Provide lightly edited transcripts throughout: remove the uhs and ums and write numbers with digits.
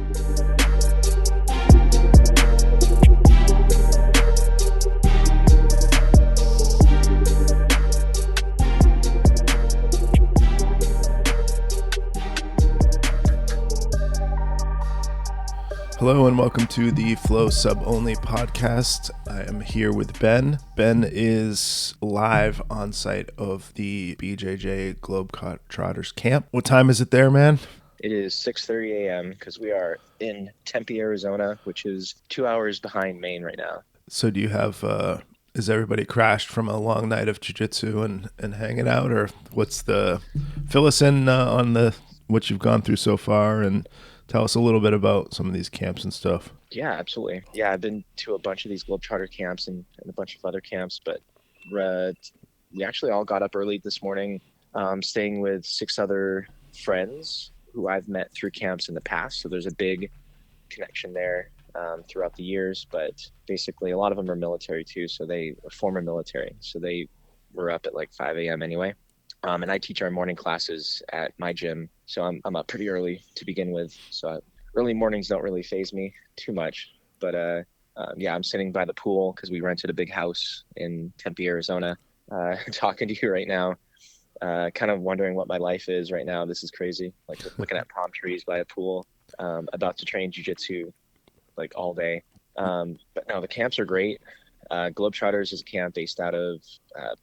Hello and welcome to the Flow Sub Only podcast. I am here with Ben. Ben is live on site of the BJJ Globetrotters Camp. What time is it there, man? It is 6:30 a.m. because we are in Tempe, Arizona, which is 2 hours behind Maine right now. So do you have, is everybody crashed from a long night of jiu-jitsu and hanging out, or fill us in on what you've gone through so far and tell us a little bit about some of these camps and stuff. Yeah, absolutely. Yeah, I've been to a bunch of these Globetrotter camps and a bunch of other camps, but we actually all got up early this morning, staying with 6 other friends who I've met through camps in the past. So there's a big connection there throughout the years, but basically a lot of them are military too. So they are former military. So they were up at like 5 a.m. anyway. And I teach our morning classes at my gym. So I'm up pretty early to begin with. So early mornings don't really faze me too much. But yeah, I'm sitting by the pool because we rented a big house in Tempe, Arizona, talking to you right now. Kind of wondering what my life is right now. This is crazy. Like looking at palm trees by a pool, about to train jiu-jitsu like all day. But no, the camps are great. Globetrotters is a camp based out of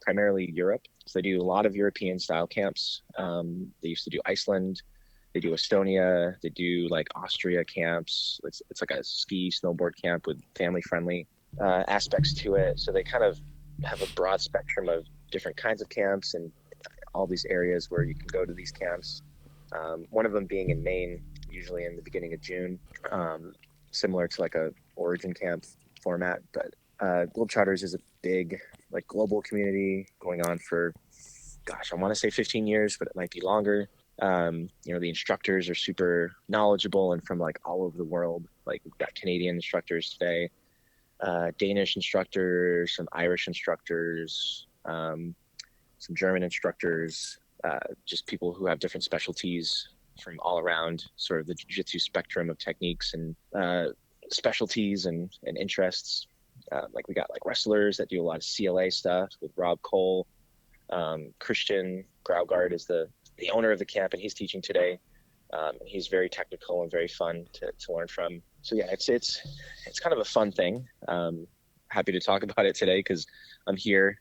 primarily Europe. So they do a lot of European style camps. They used to do Iceland. They do Estonia. They do like Austria camps. It's like a ski snowboard camp with family friendly aspects to it. So they kind of have a broad spectrum of different kinds of camps and all these areas where you can go to these camps. One of them being in Maine, usually in the beginning of June, similar to like a Origin camp format. But Globetrotters is a big like global community going on for, gosh, I want to say 15 years, but it might be longer. The instructors are super knowledgeable and from like all over the world. Like we've got Canadian instructors today, Danish instructors, some Irish instructors, some German instructors, just people who have different specialties from all around sort of the jiu-jitsu spectrum of techniques and specialties and interests. Like we got like wrestlers that do a lot of CLA stuff with Rob Cole. Christian Graugard is the owner of the camp, and he's teaching today. And he's very technical and very fun to learn from. So yeah, it's kind of a fun thing. Happy to talk about it today because I'm here,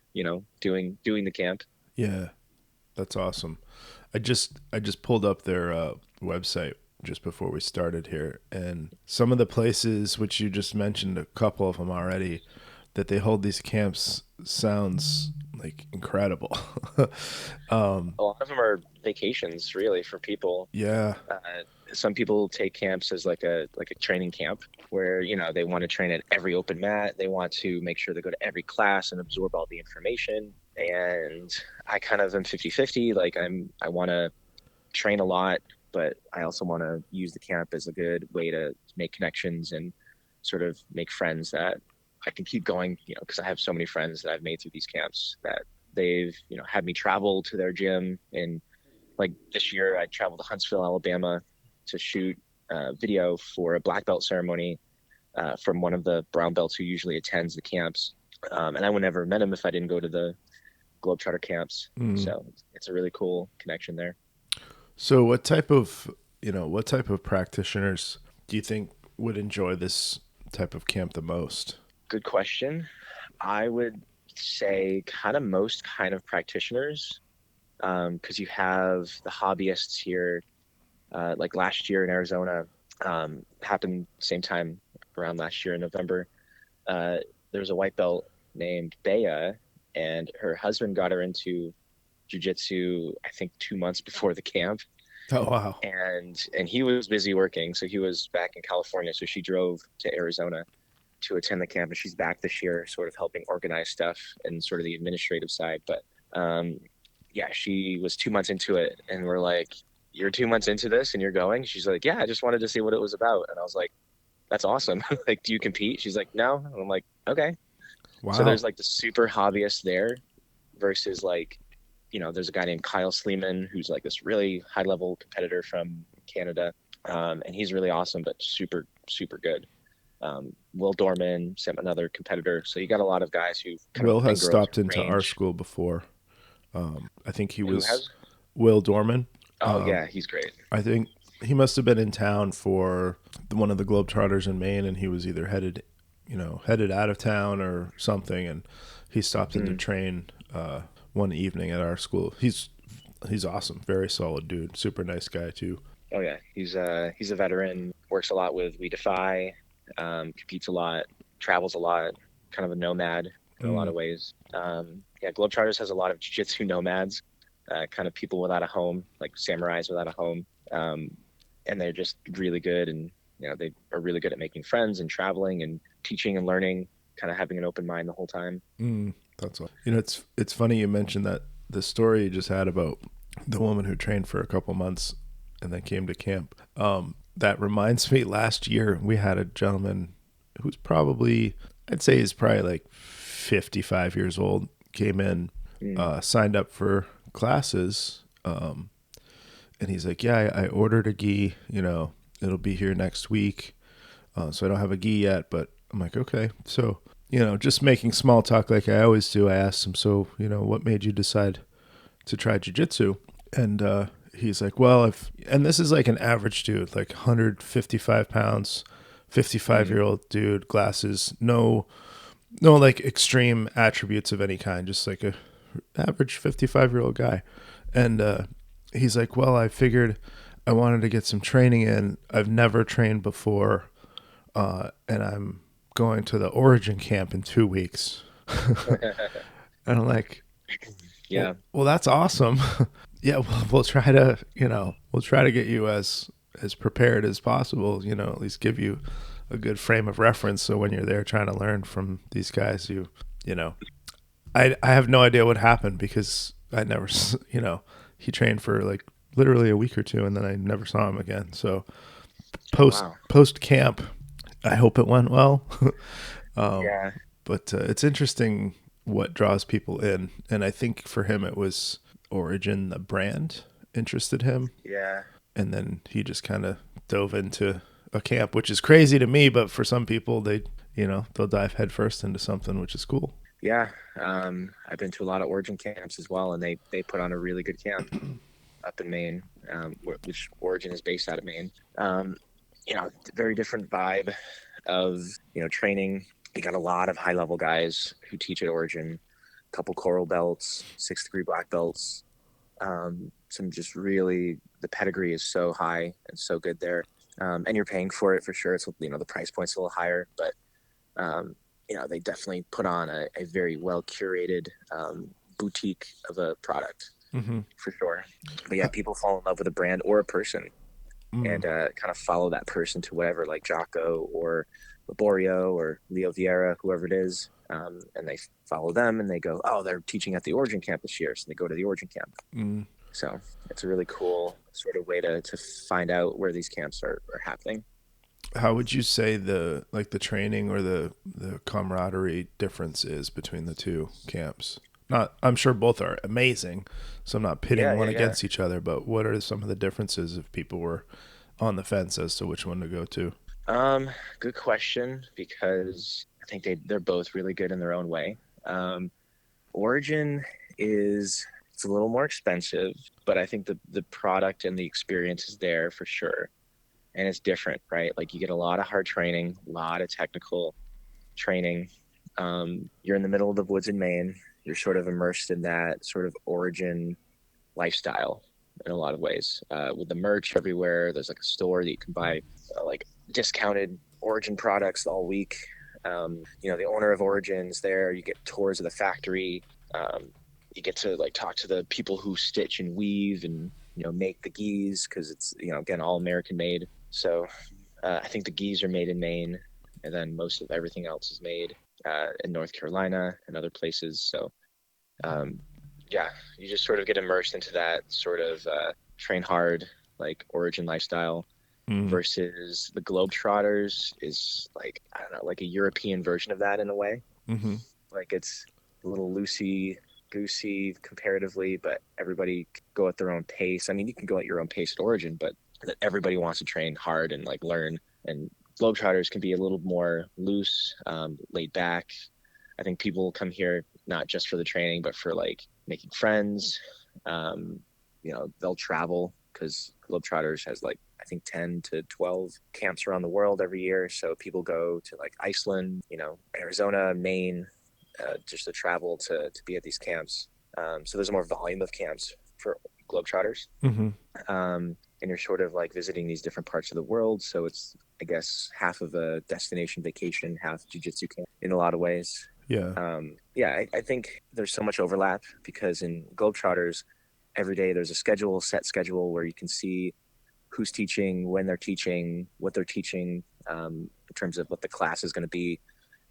doing the camp. Yeah, that's awesome. I just pulled up their website just before we started here, and some of the places which you just mentioned, a couple of them already, that they hold these camps sounds like incredible. A lot of them are vacations really for people. Yeah. Some people take camps as like a training camp where, they want to train at every open mat. They want to make sure they go to every class and absorb all the information. And I kind of am 50-50. Like I want to train a lot, but I also want to use the camp as a good way to make connections and sort of make friends that I can keep going, because I have so many friends that I've made through these camps that they've, had me travel to their gym. And like this year I traveled to Huntsville, Alabama to shoot a video for a black belt ceremony from one of the brown belts who usually attends the camps. And I would never have met him if I didn't go to the Globetrotter camps. So it's a really cool connection there. So what type of practitioners do you think would enjoy this type of camp the most? Good question. I would say kind of most kind of practitioners, because you have the hobbyists here. Like last year in Arizona, happened same time around last year in November. There was a white belt named Bea, and her husband got her into jiu-jitsu, I think 2 months before the camp. Oh, wow. And he was busy working. So he was back in California. So she drove to Arizona to attend the camp, and she's back this year sort of helping organize stuff and sort of the administrative side. But yeah, she was 2 months into it, and we're like, you're 2 months into this and you're going? She's like, yeah, I just wanted to see what it was about. And I was like, that's awesome. Like, do you compete? She's like, no. And I'm like, okay. Wow. So there's like the super hobbyist there versus like, there's a guy named Kyle Sleeman who's like this really high level competitor from Canada. And he's really awesome, but super, super good. Will Dorman, another competitor. So you got a lot of guys who kind of, Will and has girls stopped into our range. school before. I think he Who was has? Will Dorman. Oh yeah, he's great. I think he must have been in town for one of the Globetrotters in Maine, and he was either headed out of town or something, and he stopped in to Mm. train one evening at our school. He's awesome, very solid dude, super nice guy too. Oh yeah, he's a veteran. Works a lot with We Defy. Competes a lot. Travels a lot. Kind of a nomad in a lot Mm, of ways. Yeah, Globetrotters has a lot of jiu-jitsu nomads, kind of people without a home, like samurais without a home. Um, and they're just really good, and they are really good at making friends and traveling and teaching and learning, kind of having an open mind the whole time. that's all. It's funny you mentioned that the story you just had about the woman who trained for a couple months and then came to camp. That reminds me, last year we had a gentleman who's probably, I'd say he's probably like 55 years old, came in, Mm. signed up for classes, and he's like, yeah, I ordered a gi, it'll be here next week. So I don't have a gi yet, but I'm like, okay. So, just making small talk like I always do, I asked him, so, what made you decide to try jujitsu? And he's like, well, and this is like an average dude, like 155 pounds, 55 Mm. year old dude, glasses, no like extreme attributes of any kind, just like a average 55-year-old guy. And he's like, well, I figured I wanted to get some training in. I've never trained before, and I'm going to the Origin camp in 2 weeks. And I'm like, Yeah. well, that's awesome. Yeah, we'll try to, we'll try to get you as prepared as possible. At least give you a good frame of reference. So when you're there trying to learn from these guys, you know, I have no idea what happened because I never, he trained for like literally a week or two, and then I never saw him again. So Oh post wow. post camp, I hope it went well. um, Yeah. but it's interesting what draws people in, and I think for him it was Origin, the brand, interested him, Yeah. and then he just kind of dove into a camp, which is crazy to me, but for some people they'll dive headfirst into something, which is cool. Yeah, I've been to a lot of Origin camps as well, and they put on a really good camp up in Maine, which Origin is based out of Maine. Um, very different vibe of training. You got a lot of high level guys who teach at Origin, a couple coral belts, 6th degree black belts. Some just really, the pedigree is so high and so good there, and you're paying for it for sure. It's the price point's a little higher, but um, they definitely put on a very well curated boutique of a product Mm-hmm. for sure. But yeah, people fall in love with a brand or a person and kind of follow that person to whatever, like Jocko or Laborio or Leo Vieira, whoever it is. And they follow them and they go, oh, they're teaching at the Origin camp this year. So they go to the Origin camp. Mm. So it's a really cool sort of way to find out where these camps are happening. How would you say the training or the camaraderie difference is between the two camps? Not, I'm sure both are amazing, so I'm not pitting Yeah, one yeah, yeah. against each other. But what are some of the differences if people were on the fence as to which one to go to? Um, Good question because I think they're both really good in their own way. Origin it's a little more expensive, but I think the product and the experience is there for sure. And it's different, right? Like you get a lot of hard training, a lot of technical training. You're in the middle of the woods in Maine. You're sort of immersed in that sort of Origin lifestyle in a lot of ways. With the merch everywhere, there's like a store that you can buy like discounted Origin products all week. The owner of Origin's there. You get tours of the factory. Um, you get to like talk to the people who stitch and weave and make the gis because it's again all American made. So I think the gis are made in Maine, and then most of everything else is made in North Carolina and other places. So um, yeah, you just sort of get immersed into that sort of train hard like Origin lifestyle Mm. versus the Globetrotters is like I don't know, like a European version of that in a way. Mm-hmm. Like it's a little loosey goosey comparatively, but everybody go at their own pace. I mean, you can go at your own pace at Origin, but that everybody wants to train hard and like learn. And Globetrotters can be a little more loose, laid back. I think people come here not just for the training, but for like making friends. Um, they'll travel because Globetrotters has like, I think 10 to 12 camps around the world every year. So people go to like Iceland, Arizona, Maine, just to travel to be at these camps. So there's more volume of camps for Globetrotters. Mm-hmm. And you're sort of like visiting these different parts of the world. So it's, I guess, half of a destination vacation, half jiu-jitsu camp in a lot of ways. Yeah. I think there's so much overlap because in Globetrotters, every day there's a set schedule where you can see who's teaching, when they're teaching, what they're teaching, in terms of what the class is going to be.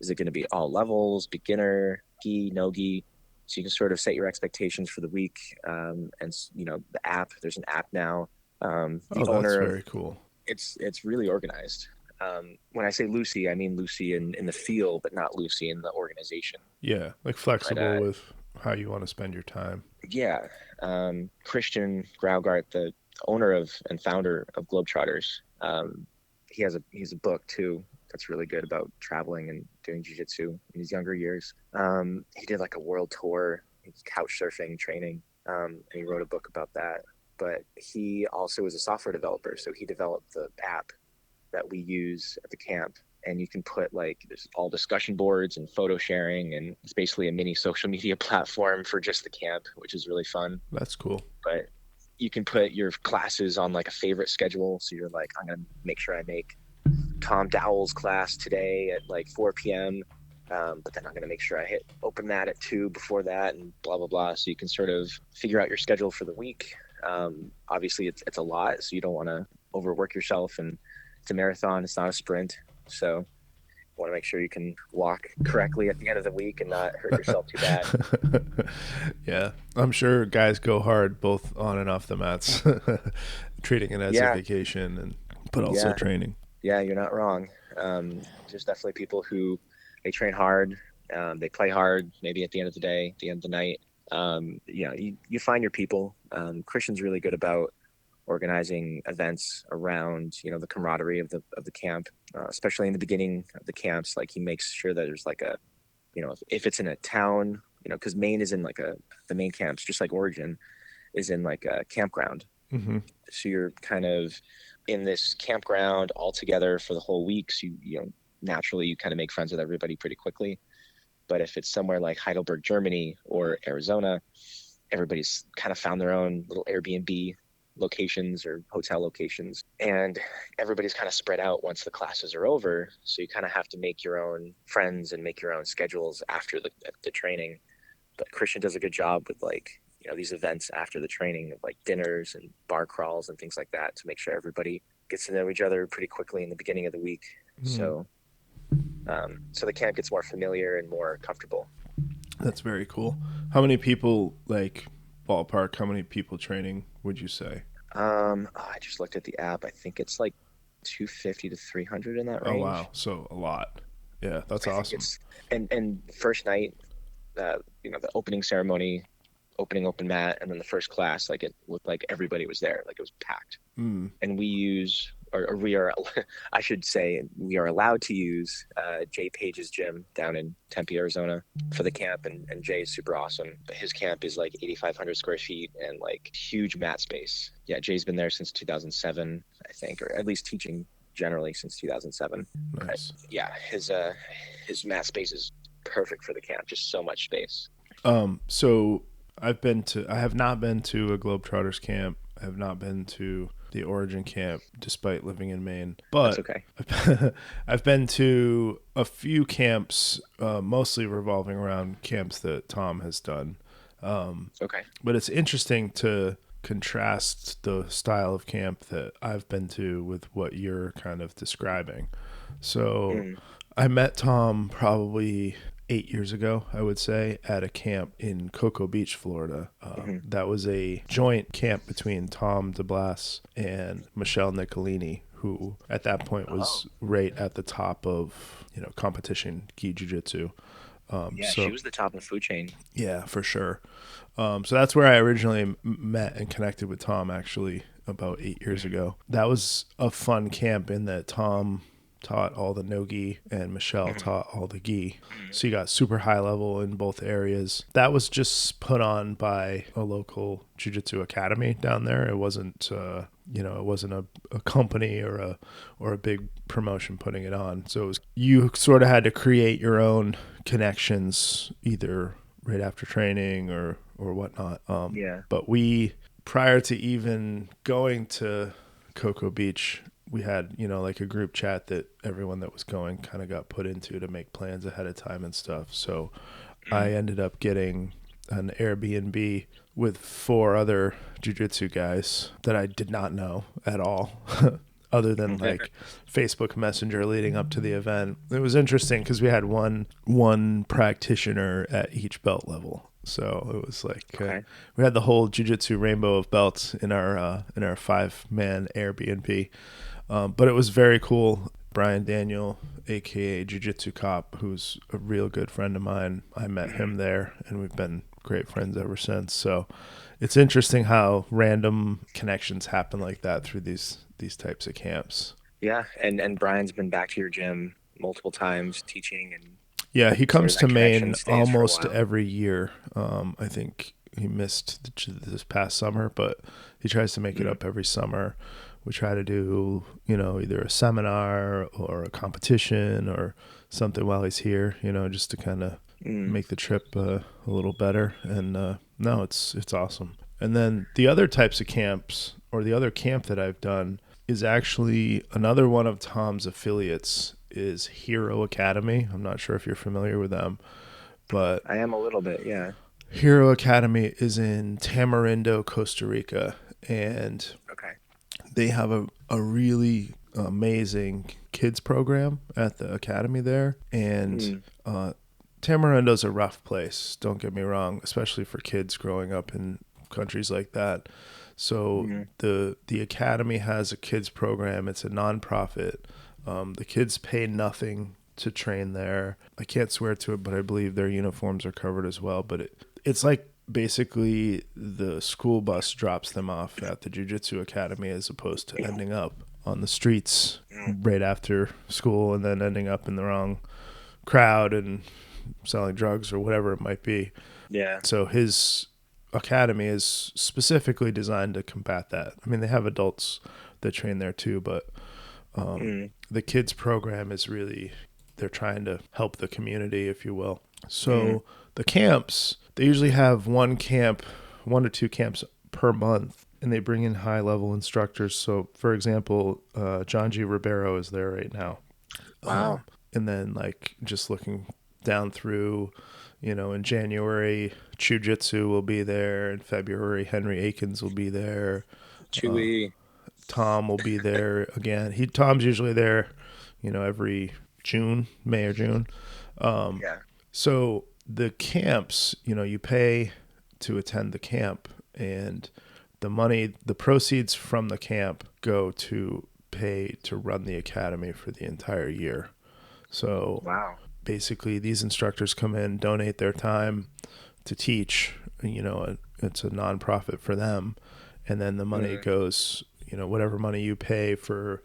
Is it going to be all levels, beginner, gi, no gi? So you can sort of set your expectations for the week. And the app, there's an app now. The owner, that's very cool. It's really organized. When I say Lucy, I mean Lucy in the feel, but not Lucy in the organization. Yeah, like flexible with how you want to spend your time. Yeah. Christian Graugart, the owner of and founder of Globetrotters, he has a book too that's really good about traveling and doing jiu-jitsu in his younger years. He did like a world tour, couch surfing training, and he wrote a book about that. But he also is a software developer, so he developed the app that we use at the camp. And you can put there's all discussion boards and photo sharing, and it's basically a mini social media platform for just the camp, which is really fun. That's cool. But you can put your classes on like a favorite schedule. So you're like, I'm going to make sure I make Tom Dowell's class today at like 4 p.m. But then I'm going to make sure I open that at 2 before that, and blah, blah, blah. So you can sort of figure out your schedule for the week. Obviously it's a lot, so you don't want to overwork yourself, and it's a marathon. It's not a sprint. So you want to make sure you can walk correctly at the end of the week and not hurt yourself too bad. Yeah, I'm sure guys go hard both on and off the mats, treating it as a vacation, but also training. Yeah, you're not wrong. There's definitely people who they train hard, they play hard, maybe at the end of the day, at the end of the night. You find your people. Christian's really good about organizing events around the camaraderie of the camp, especially in the beginning of the camps. Like he makes sure that there's like a if it's in a town, because Maine is in the main camps, just like Origin is in like a campground. Mm-hmm. So you're kind of in this campground all together for the whole week. So naturally you kind of make friends with everybody pretty quickly. But if it's somewhere like Heidelberg, Germany or Arizona, everybody's kind of found their own little Airbnb locations or hotel locations, and everybody's kind of spread out once the classes are over. So you kind of have to make your own friends and make your own schedules after the training. But Christian does a good job with these events after the training, of like dinners and bar crawls and things like that, to make sure everybody gets to know each other pretty quickly in the beginning of the week. So the camp gets more familiar and more comfortable. That's very cool. How many people, ballpark, how many people training would you say? I just looked at the app. I think it's like 250 to 300 in that range. Oh, wow. So a lot. Yeah, that's awesome. And first night, the opening ceremony, opening open mat, and then the first class, it looked like everybody was there. Like it was packed. And we use, or we are, I should say, we are allowed to use Jay Page's gym down in Tempe, Arizona for the camp. And Jay is super awesome. But his camp is like 8,500 square feet and huge mat space. Yeah, Jay's been there since 2007, I think, or at least teaching generally since 2007. Nice. But yeah, his mat space is perfect for the camp. Just so much space. So I have not been to a Globetrotters camp. I have not been to the Origin camp, despite living in Maine. But that's okay. I've been to a few camps, mostly revolving around camps that Tom has done. Okay. But it's interesting to contrast the style of camp that I've been to with what you're kind of describing. So I met Tom probably 8 years ago, I would say, at a camp in Cocoa Beach, Florida. That was a joint camp between Tom DeBlas and Michelle Nicolini, who at that point was right at the top of competition gi jiu-jitsu. She was the top of the food chain. Yeah, for sure. So that's where I originally met and connected with Tom, actually. about 8 years ago. That was a fun camp in that Tom taught all the no-gi and Michelle taught all the gi. So you got super high level in both areas. That was just put on by a local jiu-jitsu academy down there. It wasn't, it wasn't a company or a big promotion putting it on. So it was, you sort of had to create your own connections either right after training or whatnot. But we, prior to even going to Cocoa Beach, we had, like a group chat that everyone that was going kind of got put into to make plans ahead of time and stuff. So I ended up getting an Airbnb with 4 other jiu-jitsu guys that I did not know at all, other than like Facebook Messenger leading up to the event. It was interesting because we had one practitioner at each belt level. So it was like we had the whole jiu-jitsu rainbow of belts in our 5-man Airbnb. But it was very cool. Brian Daniel, aka Jiu-Jitsu Cop, who's a real good friend of mine. I met him there, and we've been great friends ever since. So it's interesting how random connections happen like that through these types of camps. Yeah, and Brian's been back to your gym multiple times teaching, and yeah, he comes to Maine almost every year. I think he missed this past summer, but he tries to make it up every summer. We try to do, either a seminar or a competition or something while he's here, just to kind of make the trip a little better. And no, it's awesome. And then the other types of camps, or the other camp that I've done, is actually another one of Tom's affiliates is Hero Academy. I'm not sure if you're familiar with them, but I am a little bit, yeah. Hero Academy is in Tamarindo, Costa Rica, and they have a really amazing kids program at the academy there. And Tamarindo's a rough place, don't get me wrong, especially for kids growing up in countries like that. So the academy has a kids program. It's a nonprofit. The kids pay nothing to train there. I can't swear to it, but I believe their uniforms are covered as well. But it's like basically the school bus drops them off at the Jiu-Jitsu Academy as opposed to ending up on the streets right after school and then ending up in the wrong crowd and selling drugs or whatever it might be. Yeah. So his academy is specifically designed to combat that. I mean, they have adults that train there too, but the kids program is really, they're trying to help the community, if you will. So the camps, they usually have 1 or 2 camps per month, and they bring in high-level instructors. So, for example, John G. Ribeiro is there right now. Wow. And then, like, just looking down through, in January, Jiu-Jitsu will be there. In February, Henry Akins will be there. Chewy. Tom will be there again. Tom's usually there, every May or June. So the camps, you pay to attend the camp, and the proceeds from the camp go to pay to run the academy for the entire year. So basically these instructors come in, donate their time to teach, it's a nonprofit for them. And then the money goes, whatever money you pay for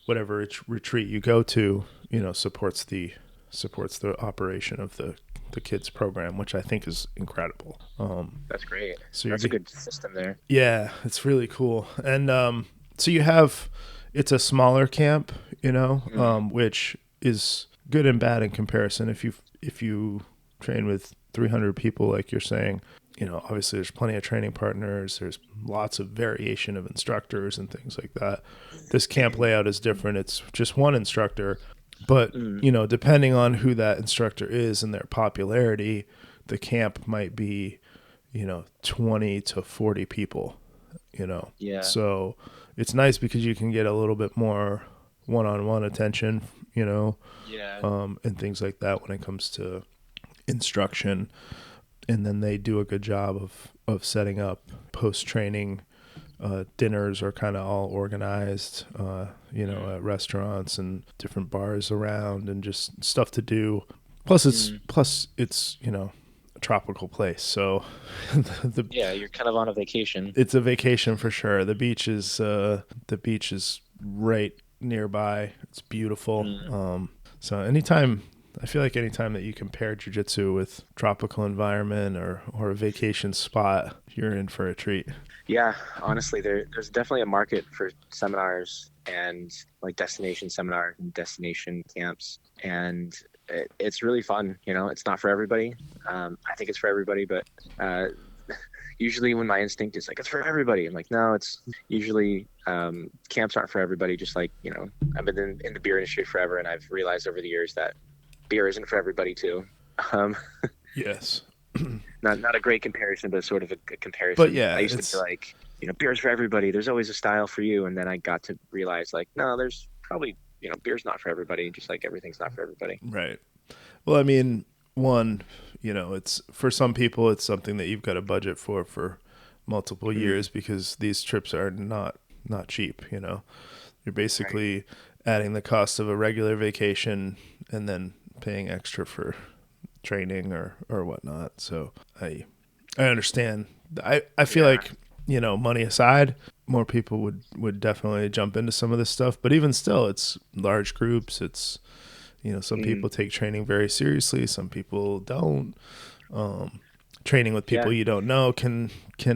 whatever retreat you go to, supports the operation of the kids program, which I think is incredible. That's great. So that's a good system there. Yeah, it's really cool. And so it's a smaller camp, which is good and bad in comparison. If you train with 300 people, like you're saying, obviously there's plenty of training partners. There's lots of variation of instructors and things like that. This camp layout is different. It's just one instructor. But, depending on who that instructor is and their popularity, the camp might be, 20 to 40 people, Yeah. So it's nice because you can get a little bit more one-on-one attention, and things like that when it comes to instruction. And then they do a good job of setting up post-training dinners are kind of all organized, at restaurants and different bars around and just stuff to do. Plus it's tropical place. So Yeah, you're kind of on a vacation. it's a vacation for sure. The beach is right nearby. It's beautiful. So I feel like anytime that you compare jiu-jitsu with tropical environment or a vacation spot, you're in for a treat. Yeah, honestly, there's definitely a market for seminars and like destination seminars and destination camps, and it's really fun. You know, it's not for everybody. I think it's for everybody, but usually when my instinct is like it's for everybody, I'm like, no, it's usually camps aren't for everybody. Just like, you know, I've been in the beer industry forever, and I've realized over the years that beer isn't for everybody too. Yes. Not a great comparison, but sort of a comparison. But yeah, I used to be like, you know, beer's for everybody. There's always a style for you. And then I got to realize like, no, there's probably, you know, beer's not for everybody, just like everything's not for everybody. Right. Well, I mean, one, you know, it's for some people, it's something that you've got a budget for multiple years, because these trips are not cheap. You know, you're basically adding the cost of a regular vacation and then paying extra for training or whatnot. So I understand. I feel like, you know, money aside, more people would definitely jump into some of this stuff. But even still, it's large groups. It's, you know, some people take training very seriously. Some people don't. Training with people you don't know can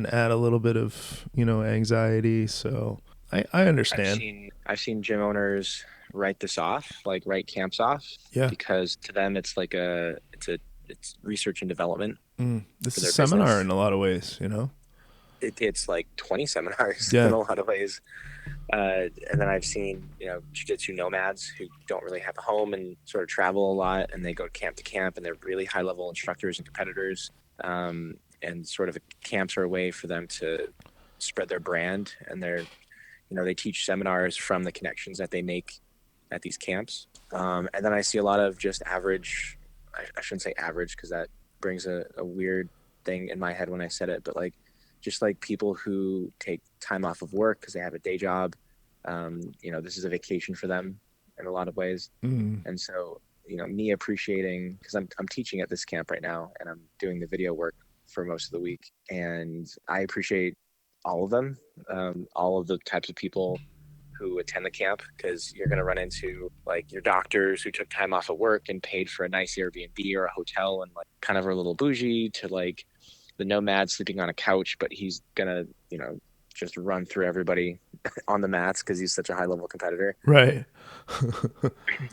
add a little bit of, you know, anxiety. So I understand. I've seen gym owners write this off, like write camps off, because to them it's like it's research and development. This is a seminar business in a lot of ways, you know. It's like 20 seminars in a lot of ways. And then I've seen, you know, jiu-jitsu nomads who don't really have a home and sort of travel a lot, and they go camp to camp, and they're really high level instructors and competitors. And sort of camps are a way for them to spread their brand, and they teach seminars from the connections that they make at these camps. And then I see a lot of just average, I shouldn't say average because that brings a weird thing in my head when I said it, but like just like people who take time off of work because they have a day job. You know, this is a vacation for them in a lot of ways. And so, you know, me appreciating, because I'm teaching at this camp right now, and I'm doing the video work for most of the week, and I appreciate all of them, all of the types of people who attend the camp, because you're going to run into like your doctors who took time off of work and paid for a nice Airbnb or a hotel and like kind of are a little bougie, to like the nomad sleeping on a couch, but he's going to, you know, just run through everybody on the mats because he's such a high level competitor. Right.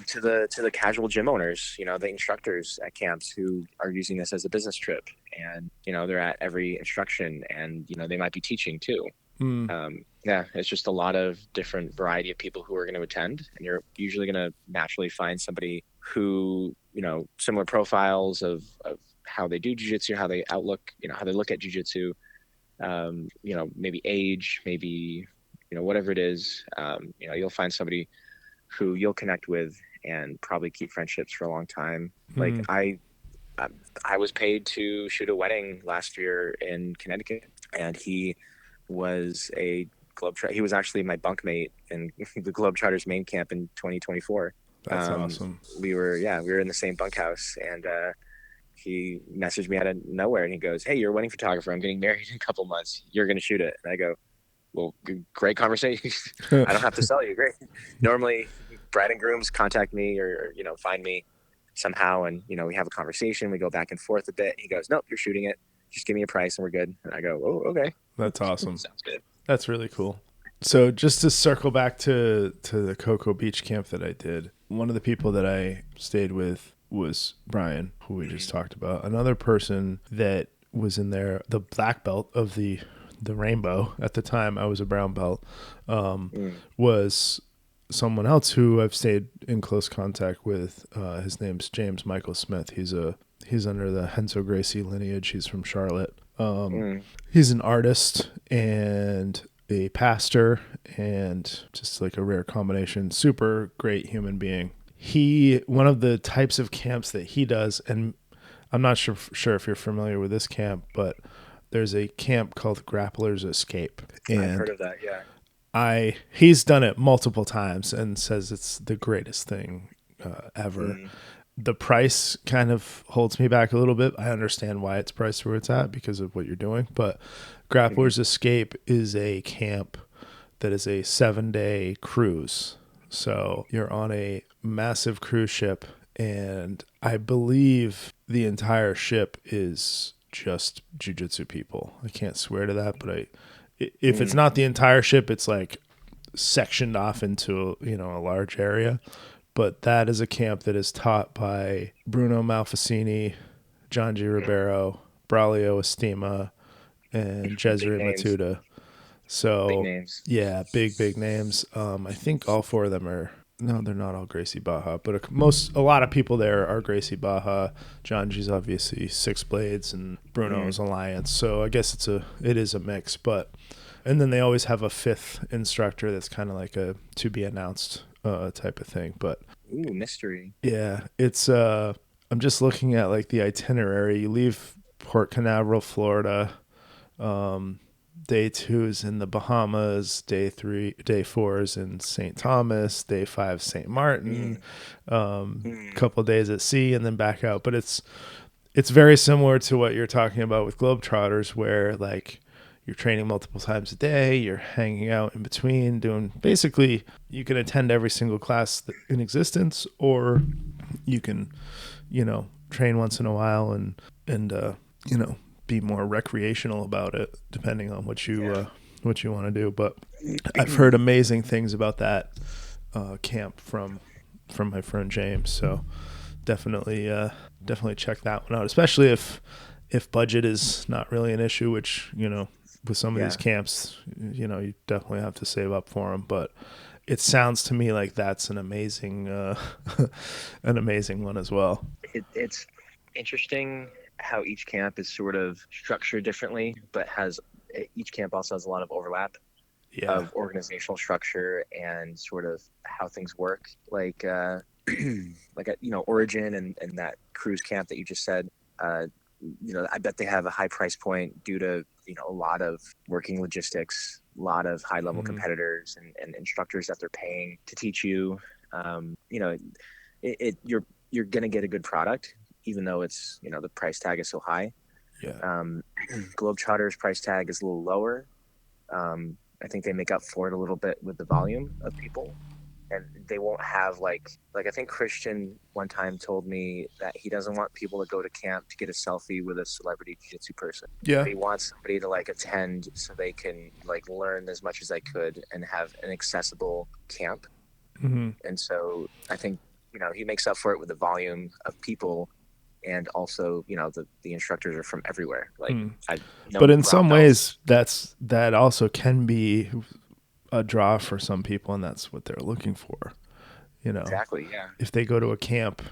to the casual gym owners, you know, the instructors at camps who are using this as a business trip, and, you know, they're at every instruction, and, you know, they might be teaching too. Yeah, it's just a lot of different variety of people who are going to attend, and you're usually going to naturally find somebody who, you know, similar profiles of how they do jiu-jitsu, how they look at jiu-jitsu, you know, maybe age, maybe, you know, whatever it is, you know, you'll find somebody who you'll connect with and probably keep friendships for a long time. Like I was paid to shoot a wedding last year in Connecticut, and he was a Globetrotter. He was actually my bunkmate in the Globetrotters main camp in 2024. That's awesome. We were in the same bunkhouse, and he messaged me out of nowhere, and he goes, "Hey, you're a wedding photographer. I'm getting married in a couple months. You're going to shoot it." And I go, "Well, great conversation. I don't have to sell you. Great." Normally, bride and grooms contact me or, you know, find me somehow, and, you know, we have a conversation. We go back and forth a bit. He goes, "Nope, you're shooting it. Just give me a price and we're good." And I go, "Oh, okay." That's awesome. Sounds good. That's really cool. So just to circle back to the Cocoa Beach camp that I did, one of the people that I stayed with was Brian, who we just talked about. Another person that was in there, the black belt of the rainbow. At the time, I was a brown belt, was someone else who I've stayed in close contact with. His name's James Michael Smith. He's under the Henso Gracie lineage. He's from Charlotte. He's an artist and a pastor, and just like a rare combination. Super great human being. One of the types of camps that he does, and I'm not sure if you're familiar with this camp, but there's a camp called Grappler's Escape. And I've heard of that, yeah. He's done it multiple times and says it's the greatest thing ever. The price kind of holds me back a little bit. I understand why it's priced where it's at because of what you're doing, but Grappler's Escape is a camp that is a 7-day cruise. So you're on a massive cruise ship, and I believe the entire ship is just jiu-jitsu people. I can't swear to that, but if it's not the entire ship, it's like sectioned off into, a large area. But that is a camp that is taught by Bruno Malfacini, John G. Ribeiro, Braulio Estima, and Cesare Matuda. So Big names. Yeah, big names. I think all 4 of them are. No, they're not all Gracie Baja, but a lot of people there are Gracie Baja. John G's obviously Six Blades, and Bruno's Alliance. So I guess it is a mix, and then they always have a 5th instructor that's kind of like a to be announced type of thing. But ooh, mystery. Yeah, it's I'm just looking at like the itinerary. You leave Port Canaveral, Florida. Day 2 is in the Bahamas. Day 4 is in St. Thomas. Day 5, St. Martin. Couple days at sea, and then back out. But it's very similar to what you're talking about with Globetrotters, where like you're training multiple times a day, you're hanging out in between, doing basically you can attend every single class in existence, or you can, train once in a while and be more recreational about it, depending on what you want to do. But I've heard amazing things about that camp from my friend James. So definitely check that one out, especially if budget is not really an issue, which with some of these camps, you definitely have to save up for them. But it sounds to me like that's an amazing one as well. It's interesting how each camp is sort of structured differently, but each camp also has a lot of overlap of organizational structure and sort of how things work. Like Origin and that cruise camp that you just said, I bet they have a high price point due to a lot of working logistics, a lot of high level competitors and instructors that they're paying to teach you. You're gonna get a good product, even though it's the price tag is so high. Globetrotters price tag is a little lower. I think they make up for it a little bit with the volume of people, and they won't have like I think Christian one time told me that he doesn't want people to go to camp to get a selfie with a celebrity jiu-jitsu person. He wants somebody to attend so they can learn as much as they could and have an accessible camp. And so I think he makes up for it with the volume of people. And also, the instructors are from everywhere. But in some ways, that also can be a draw for some people, and that's what they're looking for. Exactly. Yeah. If they go to a camp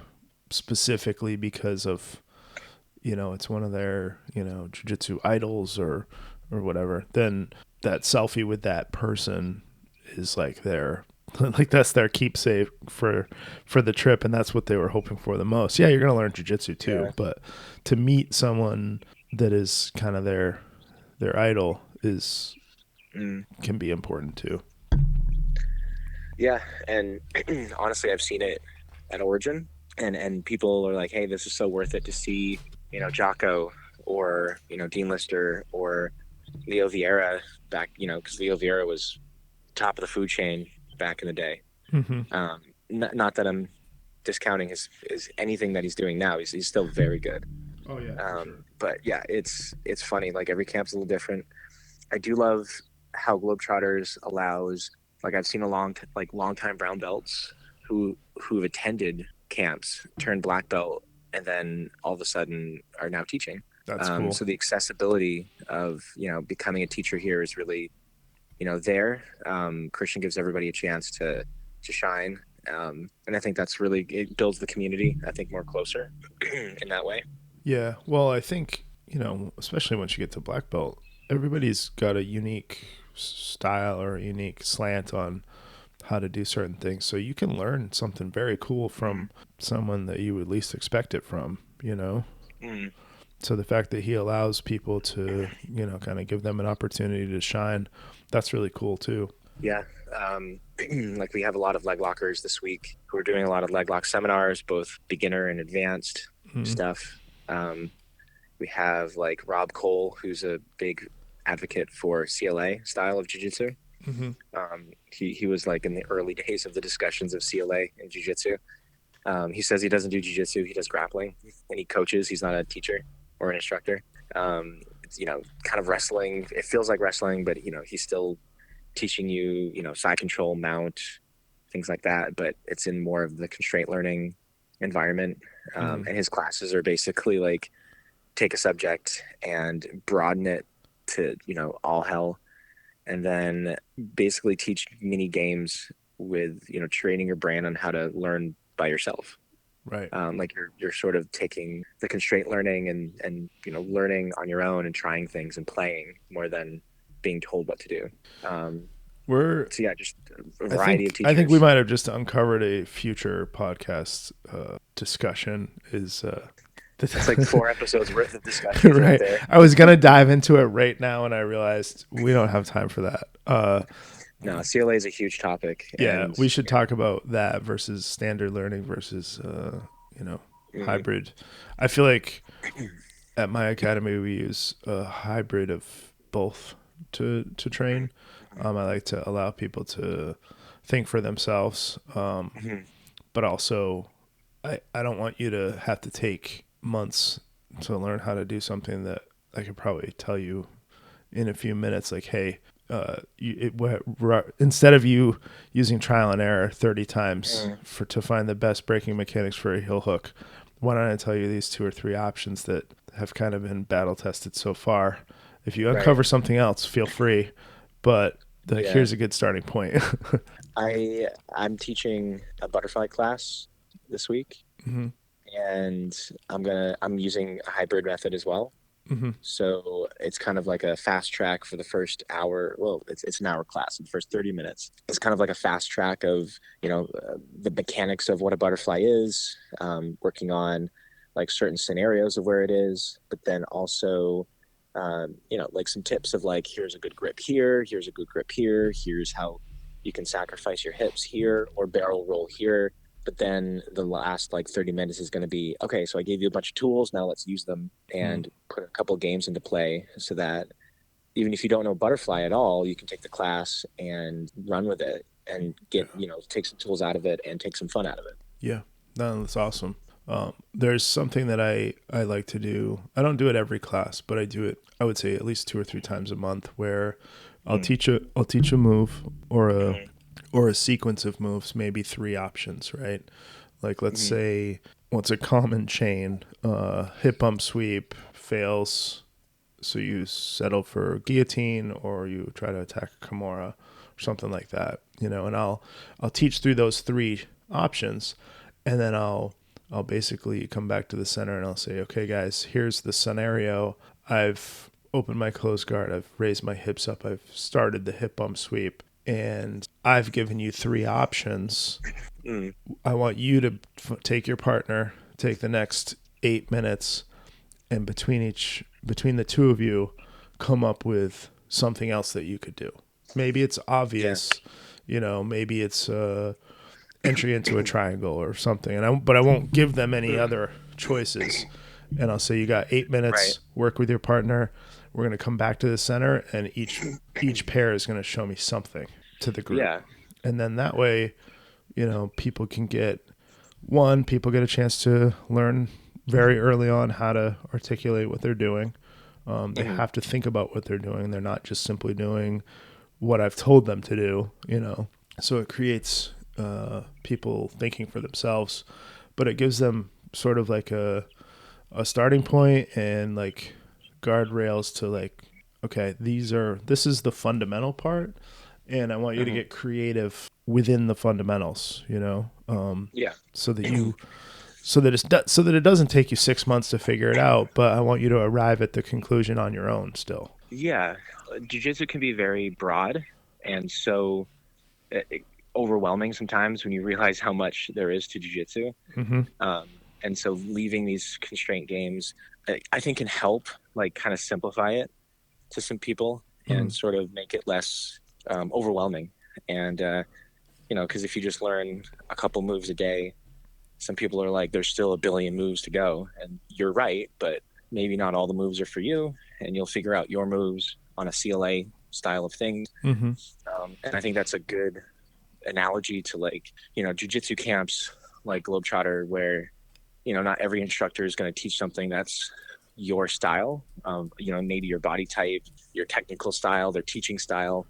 specifically because of, it's one of their, jiu-jitsu idols or whatever, then that selfie with that person is that's their keepsake for the trip, and that's what they were hoping for the most. Yeah, you're gonna learn jiu-jitsu too, but to meet someone that is kind of their idol can be important too. Yeah, and honestly, I've seen it at Origin, and people are like, "Hey, this is so worth it to see," Jocko or Dean Lister or Leo Vieira back, because Leo Vieira was top of the food chain back in the day. Not that I'm discounting his anything that he's doing now. He's still very good. Oh yeah. Sure. But yeah, it's funny. Every camp's a little different. I do love how Globetrotters allows. I've seen long-time brown belts who've attended camps, turned black belt, and then all of a sudden are now teaching. That's cool. So the accessibility of becoming a teacher here is really there. Christian gives everybody a chance to shine. And I think that's really, it builds the community, I think, more closer in that way. Yeah. Well, I think, especially once you get to black belt, everybody's got a unique style or a unique slant on how to do certain things. So you can learn something very cool from someone that you would least expect it from, So the fact that he allows people to, kind of give them an opportunity to shine, that's really cool too. Yeah. Like we have a lot of leg lockers this week who are doing a lot of leg lock seminars, both beginner and advanced Mm-hmm. stuff. We have like Rob Cole, who's a big advocate for CLA style of jiu-jitsu. Mm-hmm. He was like in the early days of the discussions of CLA and jiu-jitsu. He says he doesn't do jiu-jitsu, he does grappling, and he coaches. He's not a teacher or an instructor. It's, kind of wrestling. It feels like wrestling, but he's still teaching you, side control, mount, things like that. But it's in more of the constraint learning environment. Mm-hmm. And his classes are basically like take a subject and broaden it to, all hell, and then basically teach mini games with, training your brain on how to learn by yourself. Right. Like you're sort of taking the constraint learning and learning on your own and trying things and playing more than being told what to do. We're So yeah, just a I variety of think we teachers. might have just uncovered a future podcast discussion. Is It's like 4 episodes worth of discussions right right? there. I was gonna dive into it right now, and I realized we don't have time for that. No, CLA is a huge topic, Yeah, and we should talk about that versus standard learning versus you know mm, hybrid. I feel like at my academy we use a hybrid of both to train. I like to allow people to think for themselves, mhm, but also I don't want you to have to take months to learn how to do something that I could probably tell you in a few minutes. Like, hey, instead of you using trial and error 30 times mm, to find the best breaking mechanics for a heel hook, why don't I tell you these 2 or 3 options that have kind of been battle tested so far? If you right. uncover something else, feel free, but like Yeah. here's a good starting point. I'm teaching a butterfly class this week, Hmm. and I'm using a hybrid method as well. Hmm. So it's kind of like a fast track for the first hour. Well, it's an hour class. The first 30 minutes. It's kind of like a fast track of the mechanics of what a butterfly is, working on like certain scenarios of where it is, but then also like some tips of like here's a good grip here, here's a good grip here, here's how you can sacrifice your hips here or barrel roll here. But then the last like 30 minutes is going to be okay, so I gave you a bunch of tools, now let's use them Mm. and put a couple games into play so that even if you don't know butterfly at all, you can take the class and run with it and Yeah. get take some tools out of it and take some fun out of it. Yeah. No, that's awesome. There's something that I like to do. I don't do it every class, but I do it. I would say at least 2 or 3 times a month, where Mm, I'll teach a move mm, or a sequence of moves, maybe 3 options, right? Like let's mm, say what's a common chain? Hip bump sweep fails, so you settle for guillotine or you try to attack a Kimura or something like that, and I'll teach through those 3 options, and then I'll basically come back to the center and I'll say, okay, guys, here's the scenario. I've opened my closed guard. I've raised my hips up. I've started the hip bump sweep. And I've given you 3 options. mm. I want you to take your partner, take the next 8 minutes, and between the two of you, come up with something else that you could do. Maybe it's Yeah. obvious, maybe it's entry into a triangle or something, but I won't give them any Mm. other choices. And I'll say you got 8 Right. minutes, work with your partner. We're going to come back to the center, and each pair is going to show me something to the group. Yeah. And then that way, people can people get a chance to learn very early on how to articulate what they're doing. They Hmm. have to think about what they're doing. They're not just simply doing what I've told them to do. So it creates people thinking for themselves, but it gives them sort of like a starting point and like guardrails to like, okay, this is the fundamental part, and I want you to Hmm. get creative within the fundamentals, Yeah. so that you so that it doesn't take you 6 months to figure it out, but I want you to arrive at the conclusion on your own still. Yeah. Jiu-jitsu can be very broad and so uh, overwhelming sometimes when you realize how much there is to jiu-jitsu. Hmm. And so leaving these constraint games, I think can help like kind of simplify it to some people Mm. and sort of make it less overwhelming. And, because if you just learn a couple moves a day, some people are like, there's still a billion moves to go. And you're right, but maybe not all the moves are for you. And you'll figure out your moves on a CLA style of things. Mm-hmm. And I think that's a good analogy to like, jujitsu camps like Globetrotter, where, not every instructor is going to teach something that's your style, maybe your body type, your technical style, their teaching style.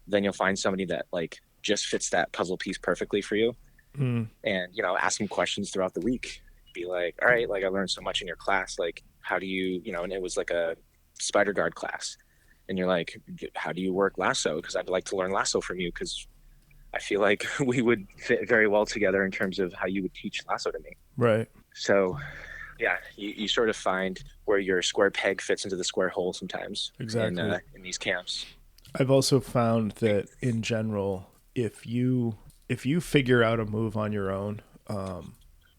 Then you'll find somebody that like just fits that puzzle piece perfectly for you. And, ask them questions throughout the week. Be like, all right, like I learned so much in your class. Like, how do you, and it was like a spider guard class. And you're like, how do you work lasso? Because I'd like to learn lasso from you, because I feel like we would fit very well together in terms of how you would teach lasso to me. Right. So, yeah, you sort of find where your square peg fits into the square hole sometimes. Exactly. In these camps. I've also found that in general, if you figure out a move on your own,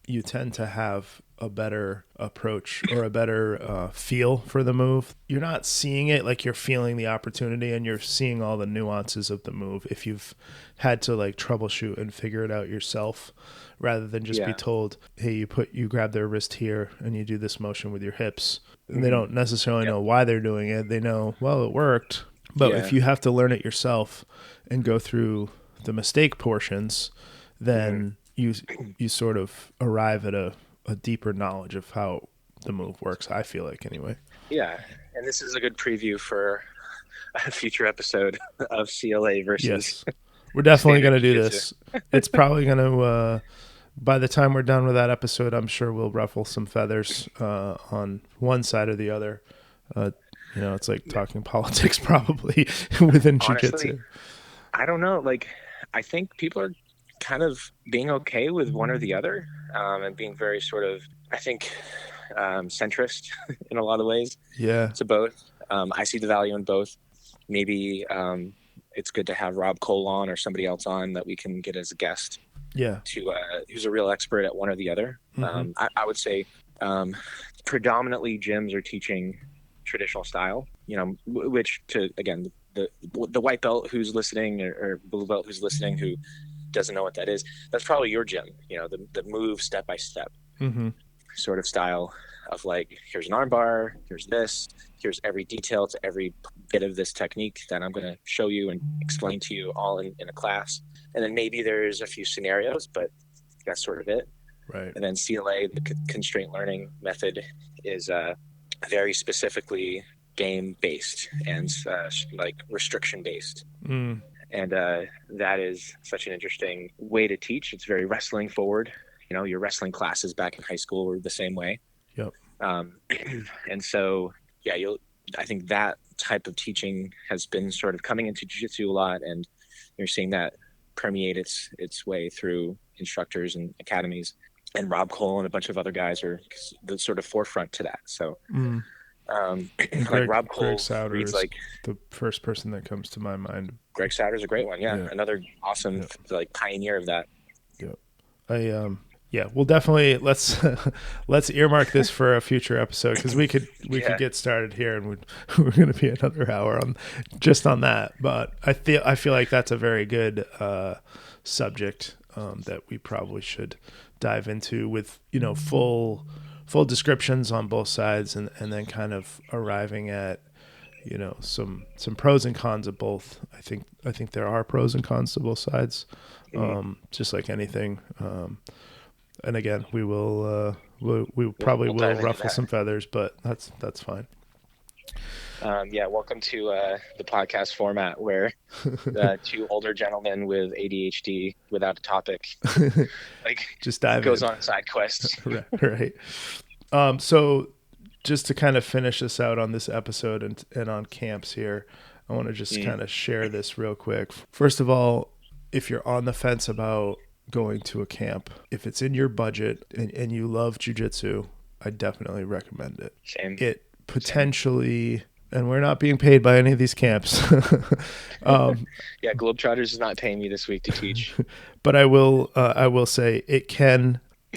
you tend to have a better approach or a better feel for the move. You're not seeing it like you're feeling the opportunity, and you're seeing all the nuances of the move if you've had to like troubleshoot and figure it out yourself, rather than just be told, hey, you grab their wrist here and you do this motion with your hips. And they don't necessarily know why they're doing it. They know, well, it worked. But if you have to learn it yourself and go through the mistake portions, then you sort of arrive at a deeper knowledge of how the move works, I feel like, anyway. Yeah, and this is a good preview for a future episode of CLA versus... Yes, we're definitely going to do this. It's probably going to, by the time we're done with that episode, I'm sure we'll ruffle some feathers on one side or the other. It's like talking politics probably within jiu-jitsu. I don't know. Like, I think people are kind of being okay with one or the other, and being very sort of, I think, centrist in a lot of ways. Yeah. To both. I see the value in both. Maybe it's good to have Rob Cole on or somebody else on that we can get as a guest. Yeah. Who's a real expert at one or the other. I would say predominantly gyms are teaching traditional style, which again, the white belt who's listening or blue belt who's listening who doesn't know what that is, that's probably your gym, the move step by step sort of style of like, here's an arm bar, here's this, here's every detail to every bit of this technique that I'm going to show you and explain to you all in a class. And then maybe there's a few scenarios, but that's sort of it. Right. And then CLA, the constraint learning method, is very specifically game based and like restriction based. And that is such an interesting way to teach. It's very wrestling forward. Your wrestling classes back in high school were the same way. Yep. And so, I think that type of teaching has been sort of coming into jiu-jitsu a lot, and you're seeing that permeate its way through instructors and academies. And Rob Cole and a bunch of other guys are the sort of forefront to that. So, like Rob Cole Greg Sauter reads is like the first person that comes to my mind. Greg Sauter's a great one. Yeah. Another awesome like pieneer of that. Yep. We'll definitely let's earmark this for a future episode, because we could get started here and we're going to be another hour on that. But I feel like that's a very good subject that we probably should dive into with full descriptions on both sides, and then kind of arriving at some pros and cons of both. I think there are pros and cons to both sides, just like anything. And again, we will probably ruffle some feathers, but that's fine. Welcome to the podcast format where two older gentlemen with ADHD without a topic like just dive goes in. On side quests. Right. So just to kind of finish this out on this episode and on camps here, I want to just kind of share this real quick. First of all, if you're on the fence about going to a camp, if it's in your budget and you love jiu-jitsu, I definitely recommend it. Same. It potentially, and we're not being paid by any of these camps. Globetrotters is not paying me this week to teach. But I will say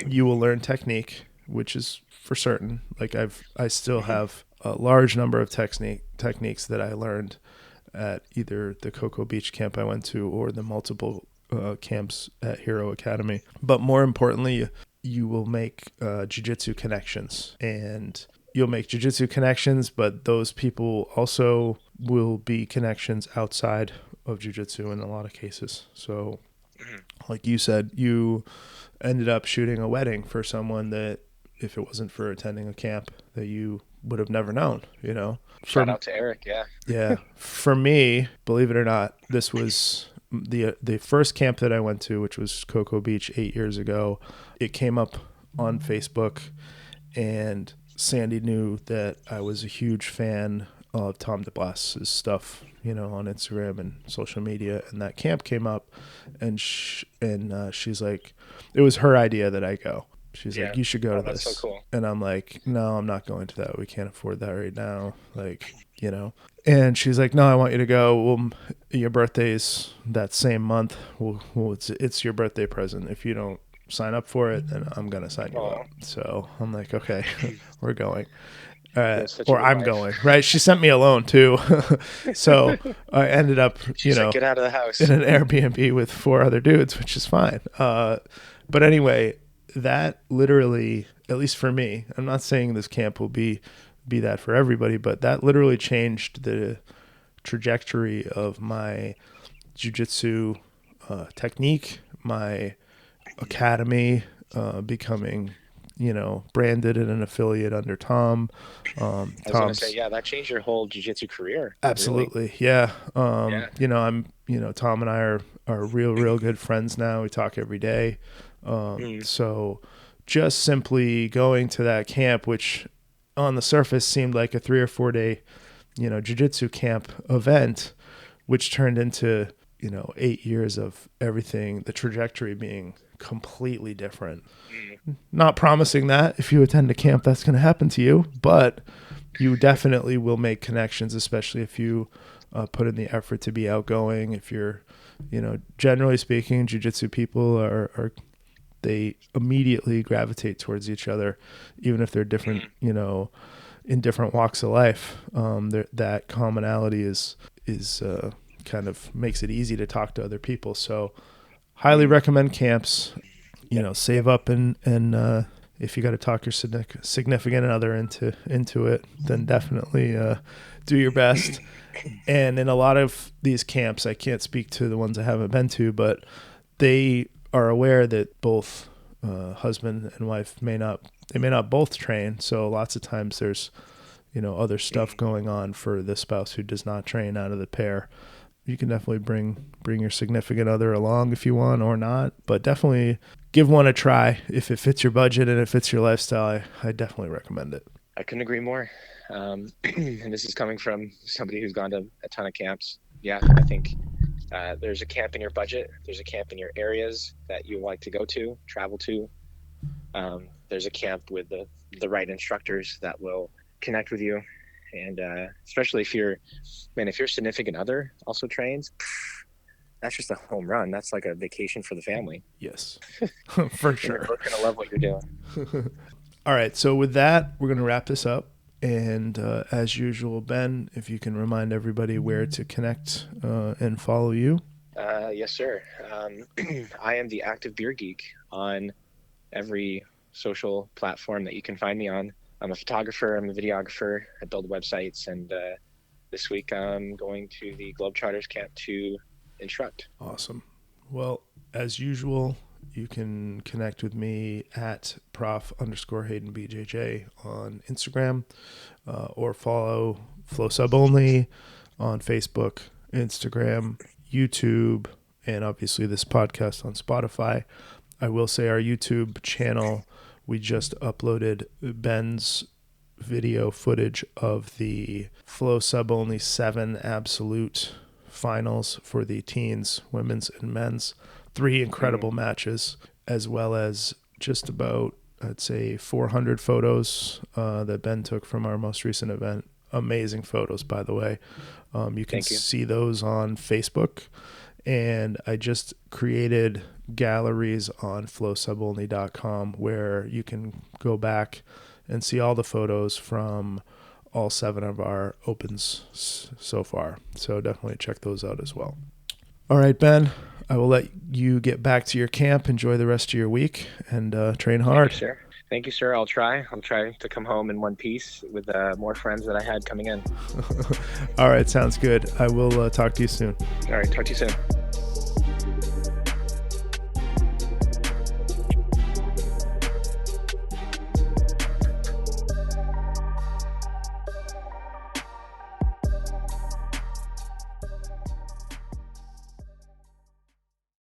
you will learn technique, which is for certain. Like I still have a large number of techniques that I learned at either the Cocoa Beach camp I went to or the multiple camps at Hero Academy. But more importantly, you will make jiu-jitsu connections, and you'll make jiu-jitsu connections, but those people also will be connections outside of jiu-jitsu in a lot of cases. So like you said, you ended up shooting a wedding for someone that, if it wasn't for attending a camp, that you would have never known, you know. Shout out to Eric. Yeah. For me, believe it or not, this was the first camp that I went to, which was Cocoa Beach 8 years ago. It came up on Facebook, and Sandy knew that I was a huge fan of Tom DeBlass's stuff, you know, on Instagram and social media. And that camp came up, and she's like, it was her idea that I go. She's like, you should go to this. That's so cool. And I'm like, no, I'm not going to that. We can't afford that right now. Like, you know. And she's like, no, I want you to go. Well, your birthday's that same month. Well, it's your birthday present. If you don't sign up for it, then I'm going to sign you up. So I'm like, okay, we're going. Or I'm going, right? She sent me alone too. So I ended up, She's like, get out of the house, in an Airbnb with 4 other dudes, which is fine. But anyway, that literally, at least for me, I'm not saying this camp will be that for everybody, but that literally changed the trajectory of my jiu-jitsu technique, my academy, becoming, you know, branded and an affiliate under Tom. I was going to say, that changed your whole jiu-jitsu career. Absolutely. Really. Yeah. You know, Tom and I are real good friends now. We talk every day. So just simply going to that camp, which on the surface seemed like a 3 or 4 day, you know, jiu-jitsu camp event, which turned into, you know, 8 years of everything, the trajectory being completely different. Not promising that if you attend a camp that's going to happen to you, but you definitely will make connections, especially if you put in the effort to be outgoing. If you're, you know, generally speaking, jiu-jitsu people are they immediately gravitate towards each other, even if they're different, you know, in different walks of life. That commonality is kind of makes it easy to talk to other people. So highly recommend camps. You know, save up and if you got to talk your significant other into it, then definitely do your best. And in a lot of these camps, I can't speak to the ones I haven't been to, but they are aware that both husband and wife may not both train. So lots of times there's, you know, other stuff going on for the spouse who does not train out of the pair. You can definitely bring your significant other along if you want or not, but definitely give one a try. If it fits your budget and it fits your lifestyle, I definitely recommend it. I couldn't agree more. And this is coming from somebody who's gone to a ton of camps. Yeah, I think there's a camp in your budget. There's a camp in your areas that you like to go to, travel to. There's a camp with the right instructors that will connect with you. And especially if your significant other also trains, that's just a home run. That's like a vacation for the family. Yes, for sure. You're going to love what you're doing. All right. So with that, we're going to wrap this up. And as usual, Ben, if you can remind everybody where to connect and follow you. Yes, sir. I am the Active Beer Geek on every social platform that you can find me on. I'm a photographer. I'm a videographer. I build websites. And this week I'm going to the Globetrotters Camp to instruct. Awesome. Well, as usual, you can connect with me at prof_Hayden BJJ on Instagram or follow Flow Sub Only on Facebook, Instagram, YouTube, and obviously this podcast on Spotify. I will say our YouTube channel, we just uploaded Ben's video footage of the Flow Sub Only 7 Absolute finals for the teens, women's and men's. 3 incredible matches, as well as just about, I'd say, 400 photos that Ben took from our most recent event. Amazing photos, by the way. You can see those on Facebook. And I just created galleries on flowsubonly.com where you can go back and see all the photos from all 7 of our opens so far. So definitely check those out as well. All right, Ben, I will let you get back to your camp. Enjoy the rest of your week and train hard. Thank you, sir. I'll try to come home in one piece with more friends that I had coming in. All right, sounds good. I will talk to you soon. All right, talk to you soon.